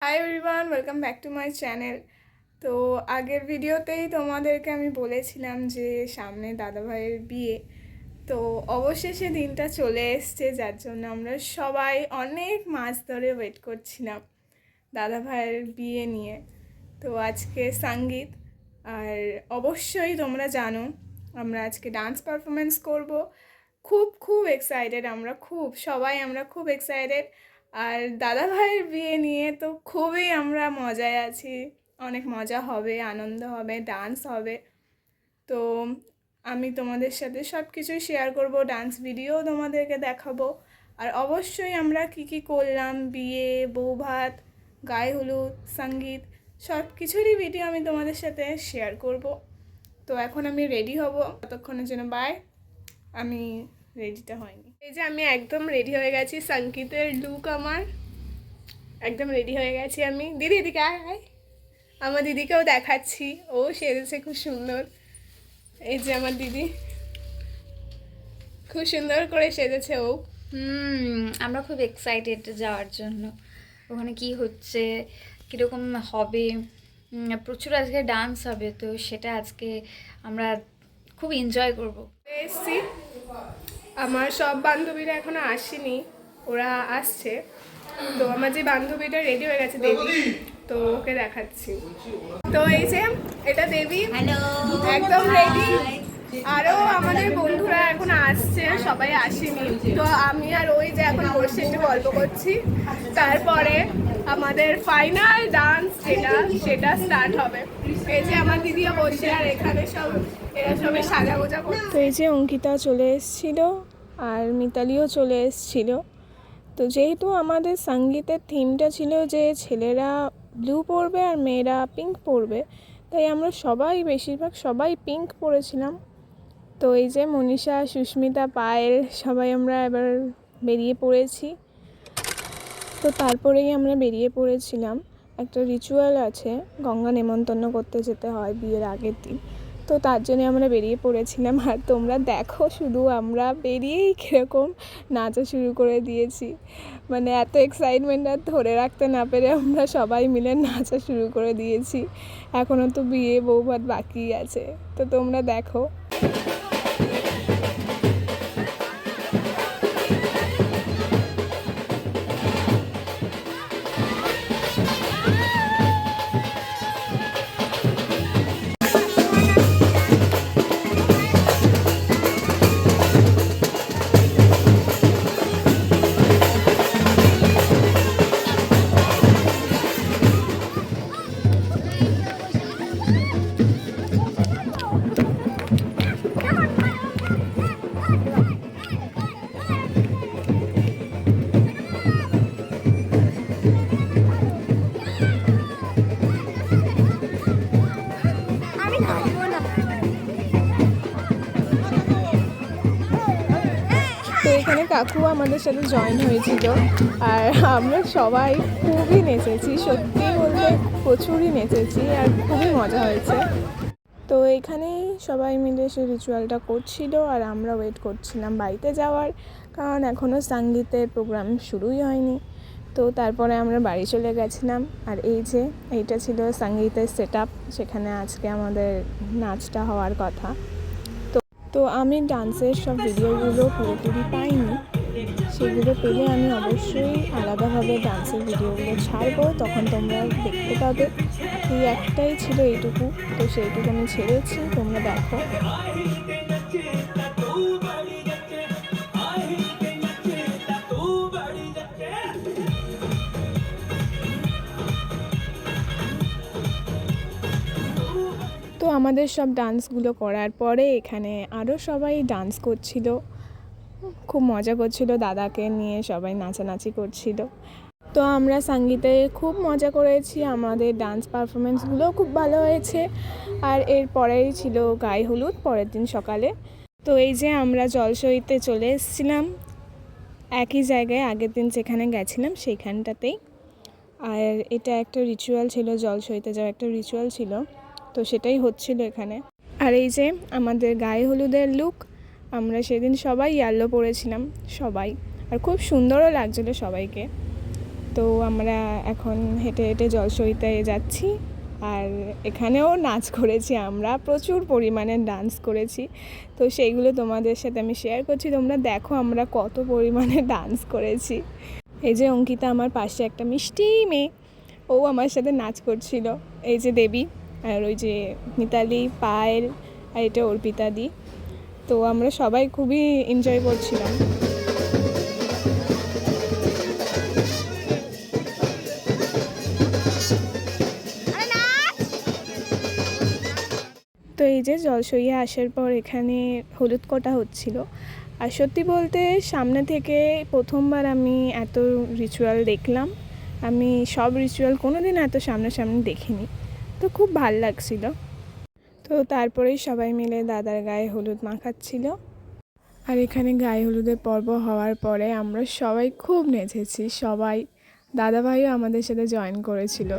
Hi everyone, welcome back to my channel. তো আগের ভিডিওতেই তোমাদেরকে আমি বলেছিলাম যে সামনে দাদাভাইয়ের বিয়ে। তো অবশেষে দিনটা চলে এসছে, যার জন্য আমরা সবাই অনেক মাস ধরে ওয়েট করছিলাম দাদাভাইয়ের বিয়ে নিয়ে। তো আজকে সঙ্গীত, আর অবশ্যই তোমরা জানো আমরা আজকে ডান্স পারফরমেন্স করব। খুব খুব এক্সাইটেড, আমরা খুব এক্সাইটেড। আর দাদাভাইয়ের বিয়ে নিয়ে তো খুবই আমরা মজায় আছি, অনেক মজা হবে, আনন্দ হবে, ডান্স হবে। তো আমি তোমাদের সাথে সব কিছুই শেয়ার করব, ডান্স ভিডিও তোমাদেরকে দেখাবো। আর অবশ্যই আমরা কি করলাম, বিয়ে, বৌভাত, গায়ে হলুদ, সঙ্গীত, সব কিছুরই ভিডিও আমি তোমাদের সাথে শেয়ার করব। তো এখন আমি রেডি হব, ততক্ষণের জন্য বাই। আমি রেডিটা হয়নি, এই যে আমি একদম রেডি হয়ে গেছি, সঙ্গীতের লুক আমার একদম রেডি হয়ে গেছি আমি। দিদি এদিকে আয়, আমার দিদিকেও দেখাচ্ছি, ও সেজেছে খুব সুন্দর। এই যে আমার দিদি খুব সুন্দর করে সেজেছে ও। আমরা খুব এক্সাইটেড যাওয়ার জন্য। ওখানে কি হচ্ছে, কীরকম হবে, প্রচুর আজকে ডান্স হবে, তো সেটা আজকে আমরা খুব এনজয় করব। এসছি, আমার সব বান্ধবীরা এখনো আসেনি, ওরা আসছে। তো আমার যে বান্ধবীটা রেডি হয়ে গেছে দেবী, তো ওকে দেখাচ্ছি। তো এই যে এটা দেবী, একদম রেডি। আরও আমাদের বন্ধুরা এখন আসছে, সবাই আসেনি। তো আমি আর ওই যে এখন বসে একটু গল্প করছি, তারপরে আমাদের ফাইনাল ডান্স সেটা স্টার্ট হবে। এই যে আমার দিদিও বসে, আর এখানে এরা সবাই সাজাগোজা করছে। তো এই যে অঙ্কিতা চলে এসেছিল, আর মিতালিও চলে এসেছিল। তো যেহেতু আমাদের সঙ্গীতের থিমটা ছিল যে ছেলেরা ব্লু পরবে আর মেয়েরা পিঙ্ক পরবে, তাই আমরা বেশিরভাগ সবাই পিঙ্ক পরেছিলাম। তো এই যে মনীষা, সুস্মিতা, পায়েল সবাই আমরা এবার বেরিয়ে পড়েছি। তো তারপরেই আমরা বেরিয়ে পড়েছিলাম, একটা রিচুয়াল আছে, গঙ্গা নেমন্তন্ন করতে যেতে হয় বিয়ের আগের দিন। তো তার জন্য আমরা বেরিয়ে পড়েছিলাম। আর তোমরা দেখো শুধু, আমরা বেরিয়েই কীরকম নাচা শুরু করে দিয়েছি। মানে এত এক্সাইটমেন্ট আর ধরে রাখতে না পেরে আমরা সবাই মিলে নাচা শুরু করে দিয়েছি। এখনও তো বিয়ে বৌভাত বাকি আছে, তো তোমরা দেখো। তো এখানে কাকু আমাদের সাথে জয়েন হয়েছিল, আর আমরা সবাই খুবই নেচেছি, সত্যি বলতে প্রচুরই নেচেছি, আর খুবই মজা হয়েছে। তো এখানেই সবাই মিলে সে রিচুয়ালটা করছিল, আর আমরা ওয়েট করছিলাম বাড়িতে যাওয়ার, কারণ এখনও সঙ্গীতের প্রোগ্রাম শুরুই হয়নি। তো তারপরে আমরা বাড়ি চলে গেছিলাম। আর এইটা ছিল সঙ্গীতের সেট আপ, সেখানে আজকে আমাদের নাচটা হওয়ার কথা। তো আমি ডান্সের সব ভিডিওগুলো পুরোপুরি পাইনি, সেগুলো পেলে আমি অবশ্যই আলাদাভাবে ডান্সের ভিডিওগুলো ছাড়বো, তখন তোমরা দেখতে পাবে। এই একটাই ছিল এইটুকু, তো সেইটুকু আমি ছেড়েছি, তোমরা দেখো। তো আমাদের সব ডান্সগুলো করার পরে এখানে আরও সবাই ডান্স করছিল, খুব মজা করছিল, দাদাকে নিয়ে সবাই নাচানাচি করছিল। তো আমরা সঙ্গীতে খুব মজা করেছি, আমাদের ডান্স পারফরমেন্সগুলোও খুব ভালো হয়েছে। আর এর পরেই ছিল গায়ে হলুদ, পরের দিন সকালে। তো এই যে আমরা জলসইতে চলে এসেছিলাম, একই জায়গায় আগের দিন যেখানে গেছিলাম সেইখানটাতেই। আর এটা একটা রিচুয়াল ছিল, জলসইতে যাওয়া একটা রিচুয়াল ছিল, তো সেটাই হচ্ছিল এখানে। আর এই যে আমাদের গায়ে হলুদের লুক, আমরা সেদিন সবাই ইয়েলো পরেছিলাম সবাই, আর খুব সুন্দরও লাগছিলো সবাইকে। তো আমরা এখন হেঁটে হেঁটে জলসইতে যাচ্ছি, আর এখানেও নাচ করেছি, আমরা প্রচুর পরিমাণে ডান্স করেছি। তো সেইগুলো তোমাদের সাথে আমি শেয়ার করছি, তোমরা দেখো আমরা কত পরিমাণে ডান্স করেছি। এই যে অঙ্কিতা আমার পাশে, একটা মিষ্টি মেয়ে, ও আমার সাথে নাচ করছিল। এই যে দেবী, আর ওই যে মিতালি, পায়েল, আর এটা অর্পিতা দি। তো আমরা সবাই খুবই এনজয় করছিলাম। তো এই যে জলসইয়ে আসার পর এখানে হলুদ কোটা হচ্ছিল, আর সত্যি বলতে সামনে থেকে প্রথমবার আমি এত রিচুয়াল দেখলাম। আমি সব রিচুয়াল কোনো দিন এত সামনাসামনি দেখিনি, তো খুব ভাল লাগছিল। তো তারপরেই সবাই মিলে দাদার গায়ে হলুদ মাখাচ্ছিল। আর এখানে গায়ে হলুদের পর্ব হওয়ার পরে আমরা সবাই খুব নেচেছি, সবাই, দাদাভাইও আমাদের সাথে জয়েন করেছিল।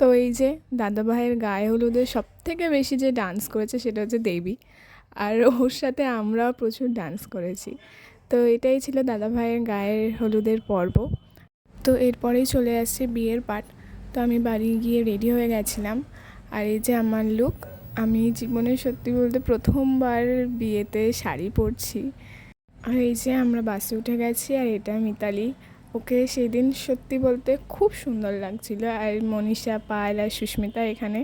তো এই যে দাদাভাইয়ের গায়ে হলুদের সবথেকে বেশি যে ডান্স করেছে সেটা হচ্ছে দেবী, আর ওর সাথে আমরাও প্রচুর ডান্স করেছি। তো এটাই ছিল দাদাভাইয়ের গায়ের হলুদের পর্ব। তো এরপরেই চলে আসছে বিয়ের পার্ট। তো আমি বাড়ি গিয়ে রেডি হয়ে গেছিলাম, আর এই যে আমার লুক। আমি জীবনে সত্যি বলতে প্রথমবার বিয়েতে শাড়ি পরছি। আর এই যে আমরা বাসে উঠে গেছি, আর এটা মিতালি, ওকে সেদিন সত্যি বলতে খুব সুন্দর লাগছিল। আর মনীষা, পায়েল আর সুস্মিতা এখানে,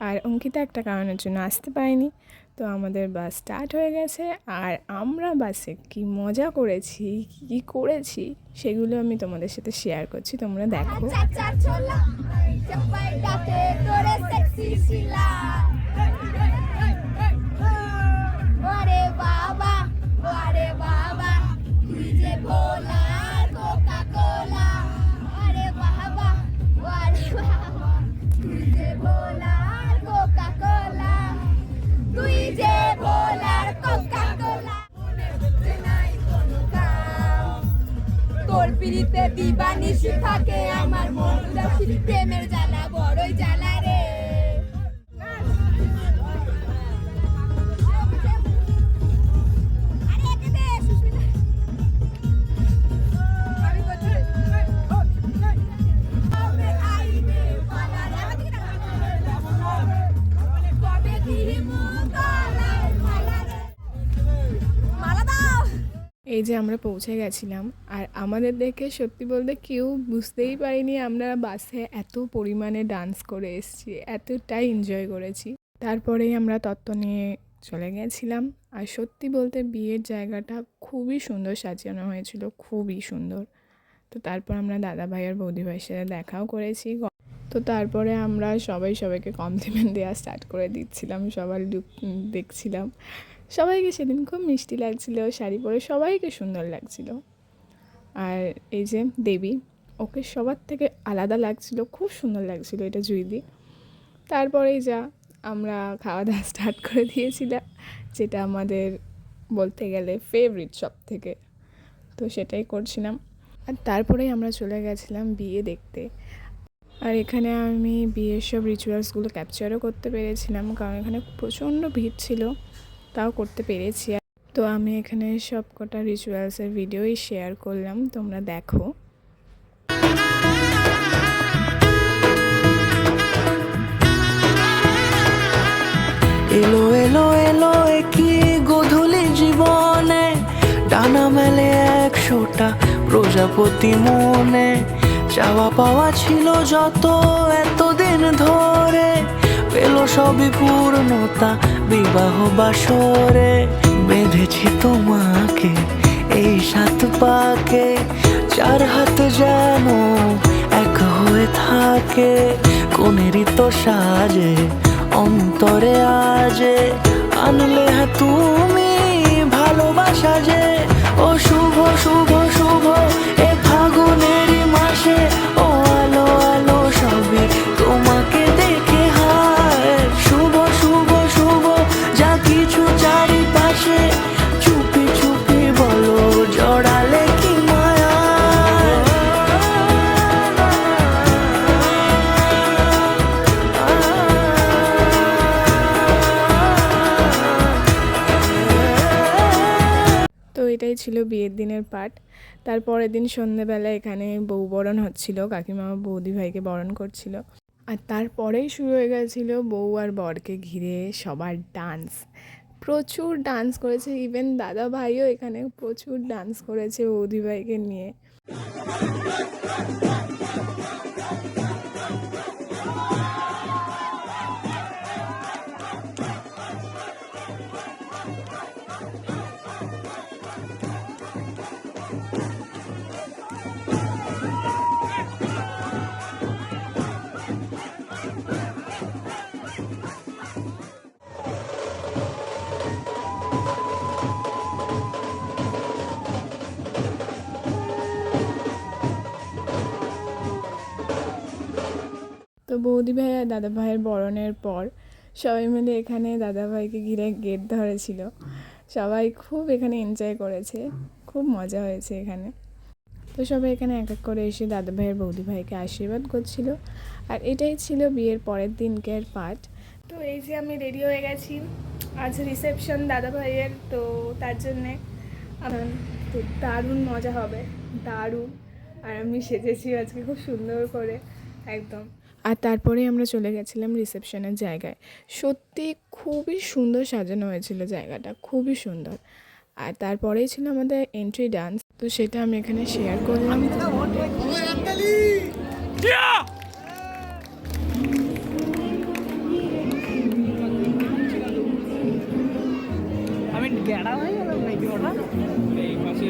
আর অঙ্কিতা একটা কারণের জন্য আসতে পারেনি। তো আমাদের বাস স্টার্ট হয়ে গেছে, আর আমরা বাসে কি মজা করেছি, কি করেছি সেগুলো আমি তোমাদের সাথে শেয়ার করছি, তোমরা দেখো। পিড়িতে দিবানিশি থাকে আমার মন উদাসী, প্রেমের জ্বালা বড়ই জ্বালা রে। এই যে আমরা পৌঁছে গেছিলাম, আর আমাদের দেখে সত্যি বলতে কেউ বুঝতেই পারিনি আমরা বাসে এত পরিমাণে ডান্স করে এসেছি, এতটাই এনজয় করেছি। তারপরেই আমরা তত্ত্ব নিয়ে চলে গেছিলাম। আর সত্যি বলতে বিয়ের জায়গাটা খুবই সুন্দর সাজানো হয়েছিল, খুবই সুন্দর। তো তারপর আমরা দাদাভাই আর বৌদিভাইয়ের সাথে দেখাও করেছি। তো তারপরে আমরা সবাই সবাইকে কমপ্লিমেন্ট দেওয়া স্টার্ট করে দিচ্ছিলাম, সবার লুক দেখছিলাম। সবাইকে সেদিন খুব মিষ্টি লাগছিল, শাড়ি পরে সবাইকে সুন্দর লাগছিল। আর এই যে দেবী, ওকে সবার থেকে আলাদা লাগছিল, খুব সুন্দর লাগছিল, এটা জুইদি। তারপরেই যা আমরা খাওয়া দাওয়া স্টার্ট করে দিয়েছিলাম, যেটা আমাদের বলতে গেলে ফেভারিট সব থেকে। তো সেটাই করছিলাম। আর তারপরেই আমরা চলে গেছিলাম বিয়ে দেখতে। আর এখানে আমি বিয়ের সব রিচুয়ালসগুলো ক্যাপচারও করতে পেরেছিলাম, কারণ এখানে প্রচণ্ড ভিড় ছিল, তাও করতে পেরেছি। তো আমি এখানে সব কটা রিচুয়ালসের ভিডিওই শেয়ার করলাম, তোমরা দেখো। এলো এলো এলো কি গোধূলি জীবনে, ডানা মেলে 100টা প্রজাপতি মনে। চাওয়া পাওয়া ছিল যত এতদিন ধরে, পেল সবই পূর্ণতা বিবাহ বাসরে। বেঁধেছি তোমাকে এই 7 পাকে, 4 হাত যেন এক হয়ে থাকে। কোনেরই তো সাজে অন্তরে আজে, আনলে তুমি ভালোবাসা যে। ও শুভ শুভ ছিল বিয়ের দিনের পার্ট। তারপরের দিন সন্ধ্যেবেলা এখানে বউ বরণ হচ্ছিল, কাকিমা বৌদি ভাইকে বরণ করছিল। আর তারপরেই শুরু হয়ে গেছিলো বউ আর বরকে ঘিরে সবার ডান্স। প্রচুর ডান্স করেছে, ইভেন দাদা ভাইও এখানে প্রচুর ডান্স করেছে বৌদি ভাইকে নিয়ে। তো বৌদি ভাই আর দাদা ভাইয়ের বরণের পর সবাই মিলে এখানে দাদা ভাইকে ঘিরে গেট ধরেছিল। সবাই খুব এখানে এনজয় করেছে, খুব মজা হয়েছে এখানে। তো সবাই এখানে এক এক করে এসে দাদা ভাইয়ের বৌদি ভাইকে আশীর্বাদ করছিল। আর এটাই ছিল বিয়ের পরের দিনকের পার্ট। তো এই যে আমি রেডি হয়ে গেছি, আজ রিসেপশন দাদা ভাইয়ের, তো তার জন্যে তো দারুণ মজা হবে, দারুণ। আর আমি সেজেছি আজকে খুব সুন্দর করে একদম। আর তারপরে আমরা চলে গেছিলাম রিসেপশনের জায়গায়। সত্যি খুবই সুন্দর সাজানো হয়েছিল জায়গাটা, খুবই সুন্দর। আর তারপরেই ছিল আমাদের এন্ট্রি ডান্স, তো সেটা আমি এখানে শেয়ার করলাম। আমি গেড়া হয়ে গেলাম নাকি ওটা? এই পাশে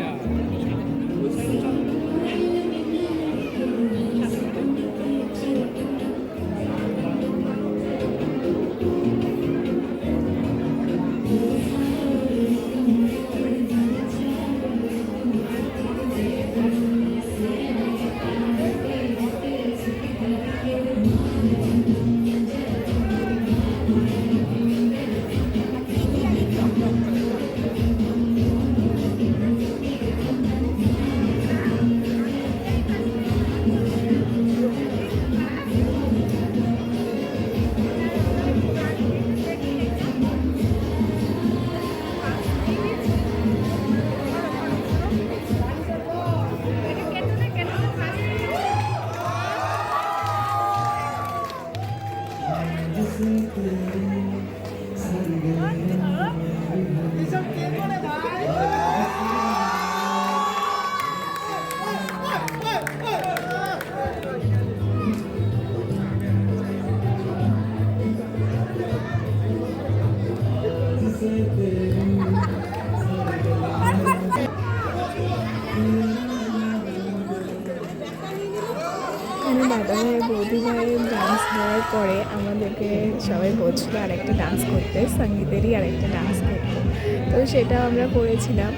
এখানে দাদা ভাই বৌদি ভাইয়ের ডান্স হওয়ার পরে আমাদেরকে সবাই বলছিল আরেকটা ডান্স করতে, সঙ্গীতেরই আরেকটা ডান্স করতে। তো সেটাও আমরা করেছিলাম।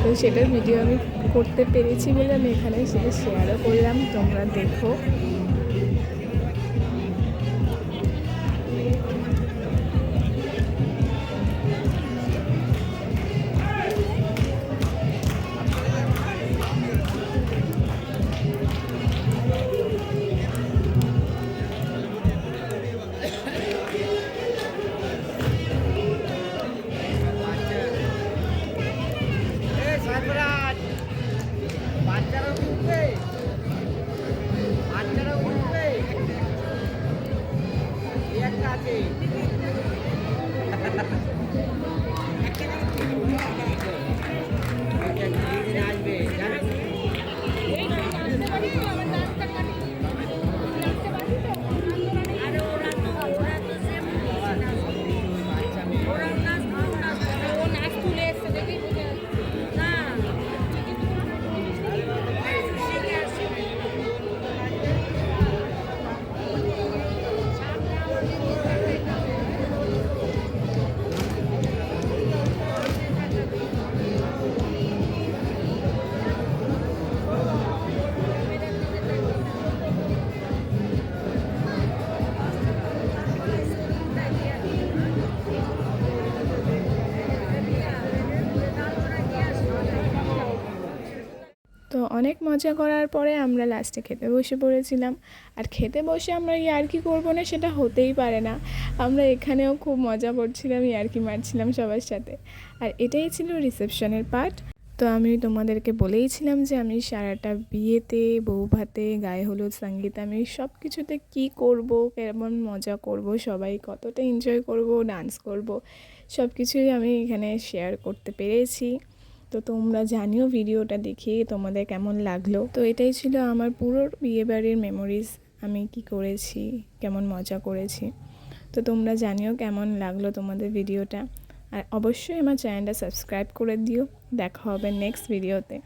তো সেটার ভিডিও আমি করতে পেরেছি বলে আমি এখানে সেটা শেয়ারও করলাম, তোমরা দেখো। তো অনেক মজা করার পরে আমরা লাস্টে খেতে বসে পড়েছিলাম। আর খেতে বসে আমরা ইয়ার্কি করবো না সেটা হতেই পারে না। আমরা এখানেও খুব মজা করছিলাম, ইয়ার্কি মারছিলাম সবার সাথে। আর এটাই ছিল রিসেপশনের পার্ট। তো আমি তোমাদেরকে বলেইছিলাম যে আমি সারাটা বিয়েতে, বউ ভাতে, গায়ে হলুদ, সঙ্গীত, আমি সব কিছুতে কী করব, কেমন মজা করব, সবাই কতটা এনজয় করব, ডান্স করব, সব কিছুই আমি এখানে শেয়ার করতে পেরেছি। তো তোমরা জানিও ভিডিওটা দেখে তোমাদের কেমন লাগলো। তো এটাই ছিল আমার পুরো বিয়েবাড়ির মেমোরিজ, আমি কি করেছি, কেমন মজা করেছি। তো তোমরা জানিও কেমন লাগলো তোমাদের ভিডিওটা, আর অবশ্যই আমার চ্যানেলটা সাবস্ক্রাইব করে দিও। দেখা হবে নেক্সট ভিডিওতে।